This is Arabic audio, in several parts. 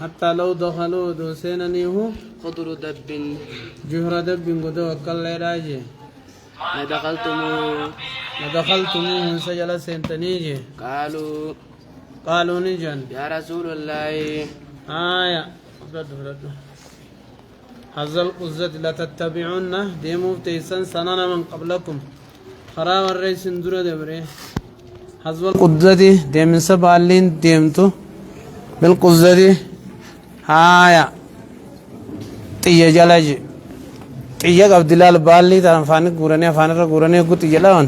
حتى لو دخلوا دوسيننيه خضر دب جهر دب قدو وكل راجي لدخلتموه سجل سنتنيجي قالوا نجن يا رسول الله آية هذا القزة لتتبعون ديمو تيسن سننا من قبلكم خراب الرئيس اندرو دبري هذا القزة ديمن سبالين ديمتو بالقزة آية تيجي جلاجي تيجي عبد الله بالي ترى فانك غوراني قط جلاون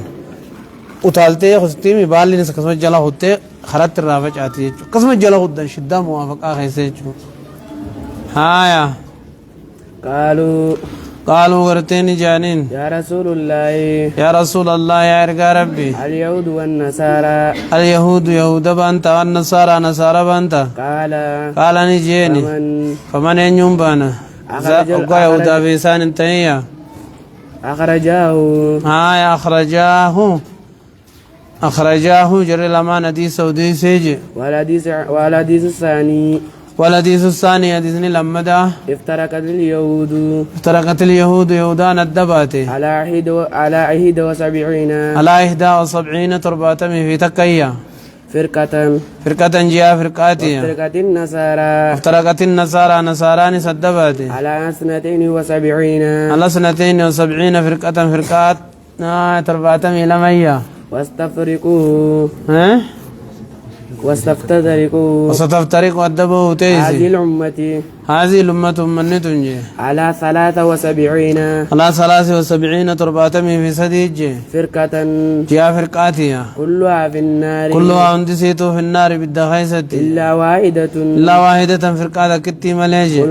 उतालते खुस्ती में बाल लेने से कसम जला होते खराब तरह चाहती है कसम जला होता है शिद्दा मुआफ़क़ा कैसे चु हाँ या कालू करते नहीं जानिन या रसूल अल्लाह या इरगा रब्बी अल यहूद यहूदा बनता और नसारा बनता काला नहीं जेनी फमन एन्युम बना अगर यहूदा बेसान इंतहिया أخرجاه جرى لما ندي سودي سيج والحديث الثاني حديث لما دا افترقت اليهود يهودان الدبات على 71 تربات في تكيا فرقة جاء فرقاتي افترقت النصارى نصاراني سدبات على 72 على 72 فرقات تربات لمية واستفترقوا الدبو تيزي هذه الأمة من تنجي على 73 ترباتمي في سديج فرقة جاء فرقاتها كلها اندسيتو في النار بالدخيسة إلا واحدة فرقاتها كتي مليجي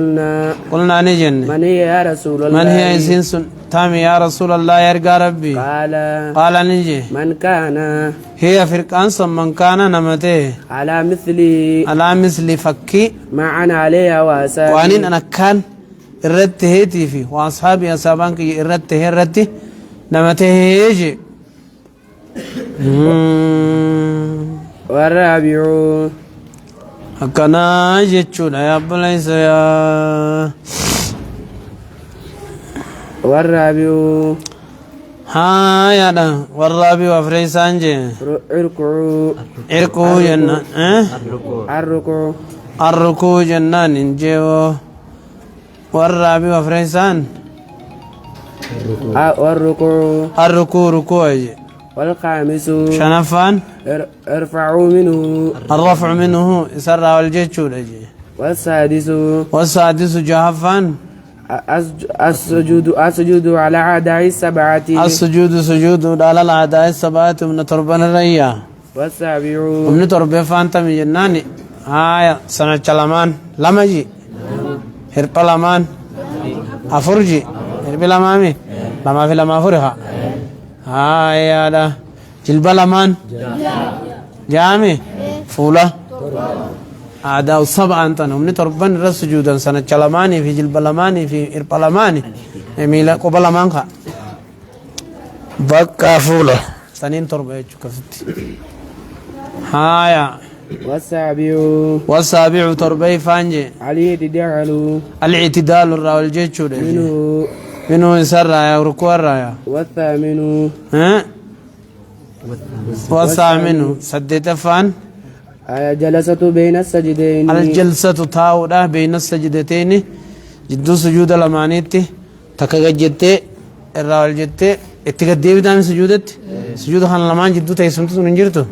قلنا نجن من هي يا رسول الله من هي إنسان تامي يا رسول الله يرقى ربي قال نجي من كان هي فرقان من كان نمته على مثل فكي معنا عليها وانين أنا كان الرد هيتي في وأصحابي أصحابان كي الرد نمته يجي والرابع هكنا جتشون يا بليس يا والرابع ها يا دا والرابع وفريسان جي اركو جنة الركوع جنان انجيو والرابع وفريسان الركوع ركوع والخامس شنفان الرفع منه يسرع والجيتشو لجي والسادس جهفان السجود على أعداء السبعة سجود على الأعداء السبعة من تربان الريا والسابع ومن تربان فانتا من جناني آية سنة چلمان لمجي هرب لمان أفرجي هرب لمامي لما في لما فرها آية دا جلب لمان جامي فولا أعداء السبعة أنتن ومن تربان رس سجودا سنة چلماني في جلب لماني في هرب لماني ميلا قبل لمانخا بقى فولا سنين تربان كفتي آية والسابع تربي فانجي الاعتدال الراول جيتشو منه يسرع يا ركوع الرايا والثامن سدت فان جلسة بين السجدين الجلسة تاودا بين السجدتين جدو سجود لمانيتي تكجدتي الراول جدتي اتقدي بدان سجود خان لمان جدو تيسمتو ننجرتو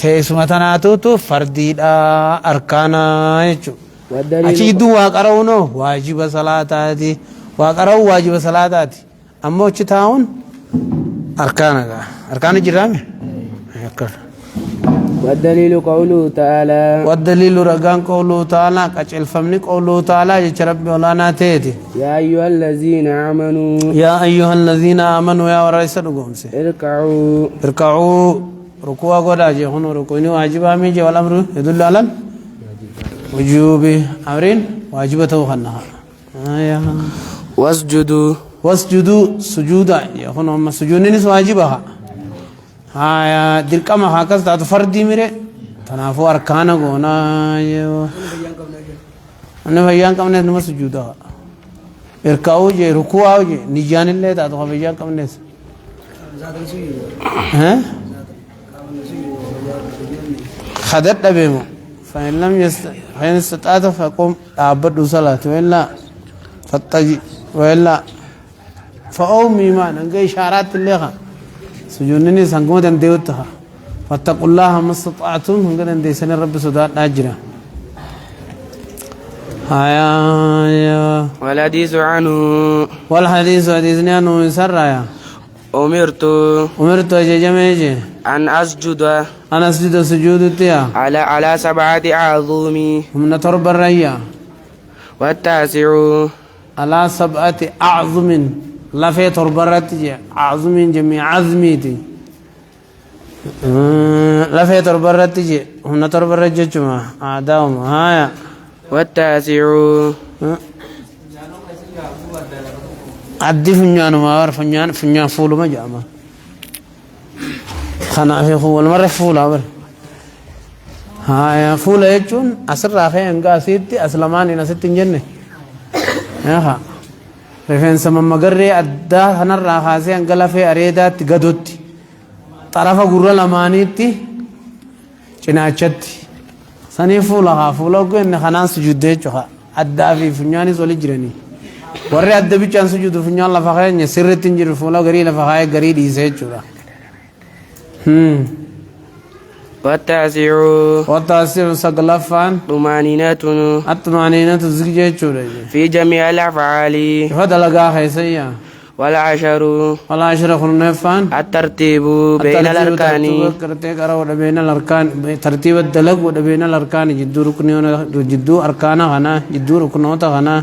teessumatanaatutu fardiidha arkaanaa jechuudha achi gidduu waa qara'uunoo waajiba salaataati waa qara'uu waajiba salaataati ammoo achi taa'uun arkaana jiraame والدليل قوله تعالى والدليل رجان قوله تعالى كأجل فمنك قوله تعالى يشرب ولانا تيتي يا أيها الذين آمنوا يا ورئيس القومس اركعوا ركوع قداجي هنا ركوعين واجبا ميجي والأمر يدل على وجوب أمرين واجبته خنها واسجدوا سجودا هنا هم سجودين واجبها هايا دلك ما هكذا تفردي مره تنافو أركان قونا أنا فيان كم ناس نمس سجودا إركاو جي ركوعو جي نجان الله تاتو فيان كم ناس ها خدت أبيمو فإن لم فإن استطعت فقم أعبد صلاة وإلا فاتجي وإلا فأومي ما نجي إشارات اللي سجونني سانكم تنديوتها فاتقوا الله ما استطعتم هنقدر ندي سن رب سودات أجرا هيا والحديث عنه والحديث حديثني أنه من سرايا أمرت جميجي أن أسجد أنا أسجد سجود تيا على 7 أعظم من ترب الريا والتاسع على 7 أعظم لا في ترب الرتجي أعظم جميع عظميتي لا في ترب الرتجي هم ترب الرجج ما أعداهم هايا والتاسع عدي فنيان ما أعرف فنيان فول ما جامع خنا في فول مرة فول أبر هايا فول يجون أسر راخي إنك أسيتي أسلماني نسيت جنة ياها رفين سما مغري أدا هنا راخاسي إنك لا في أريدا تجدوتي طرف غورا لمانيتي جناچتي سني فولها فولو إن خنا سجودة جها أدا في فنياني زولي جرني ورّي أدا بيجان سجود فنيان لفخاي نسير تنجر فولا غري لفخاي غري ديسه جورا والتاسع سقلفان الطمأنينة زكجة جورا في جميع الأفعال هذا لقى خيسيا والعشر خرنفان الترتيب بين الأركان ترتيب الدلق بين الأركان جدو ركنيون جدو أركانا غنا جدو ركنوتا غنا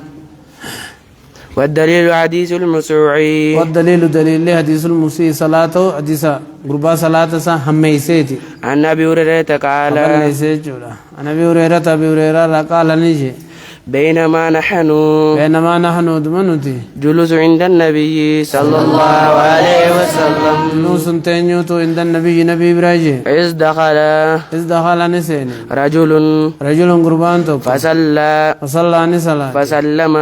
والدليل حديث المسوعي والدليل دليل حديث المسيء صلاته حديث غربا صلاة سا هميسيتي عن أبي هريرة قال عن أبي هريرة قال نيجي بينما نحن دمنتي جلوس عند النبي صلى الله عليه وسلم جلوس تنيوتو عند النبي نبي إبراهيم إذ دخل نسيني رجل قربان تو فصلى نسلا فسلم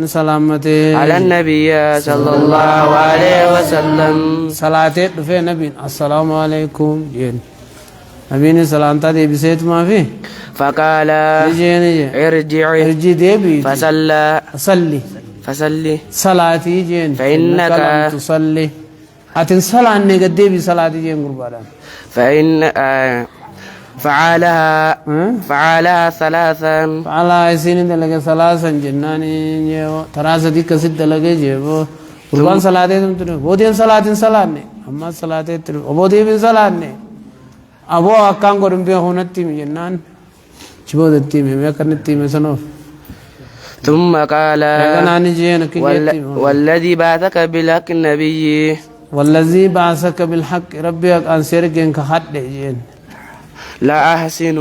سلامتي على النبي صلى الله عليه وسلم صلاة في نبي السلام عليكم جين نبيني سلامتا دي بسيت ما في فقال ارجع ديبي فصلي صلاتي جين فإنك لم تصلي أتن صلاة نيجا ديبي صلاتي جين قربانا فإن فعلها ثلاثا فعلها سنين دلقى ثلاثا جناني تراسة دي كسد دلقى جيبو قربان صلاة تمتنو بودين صلاة أما صلاة تمتنو وبودين صلاة أبو أكان قرم بيه هونتي جنان شبود التيمي ميكن التيمي سنوف ثم قال والذي بعثك بالحق النبي والذي بعثك بالحق ربي أن سيرجن كحد جين لا أحسن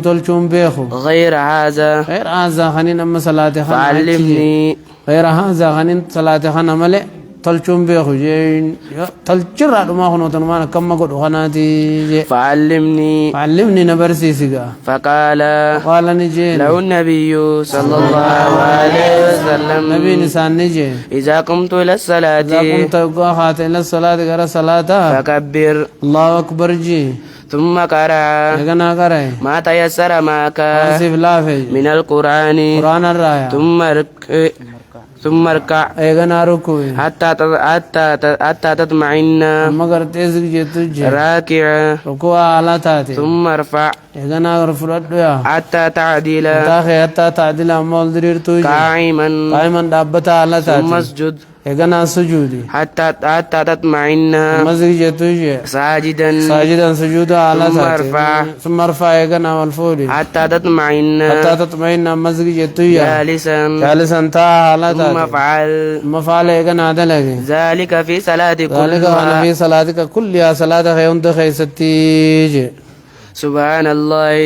تلشون بيخو غير هذا خنين أما صلاة فعلمني غير هذا خنين صلاة خنا ملئ تلشون بيخو جين تلشرا ما خنو تنمان كم قد خناتي فعلمني نبرسي سيغا قال نجين لو النبي صلى الله عليه وسلم نبي نسان نجين إذا قمت إلى الصلاة إلى الصلاة غير صلاة فكبر الله أكبر جي ثم قرأ ما تيسر معك من القرآن ثم اركع حتى تطمئن راكعا ثم ارفع حتى تعدل قائما ثم اسجد حتى تطمئن ساجدا سجودا على ثم ارفع حتى تطمئن جالسا ثم فعل ذلك في صلاتك كلها صلاة خيون تخيستي سبحان الله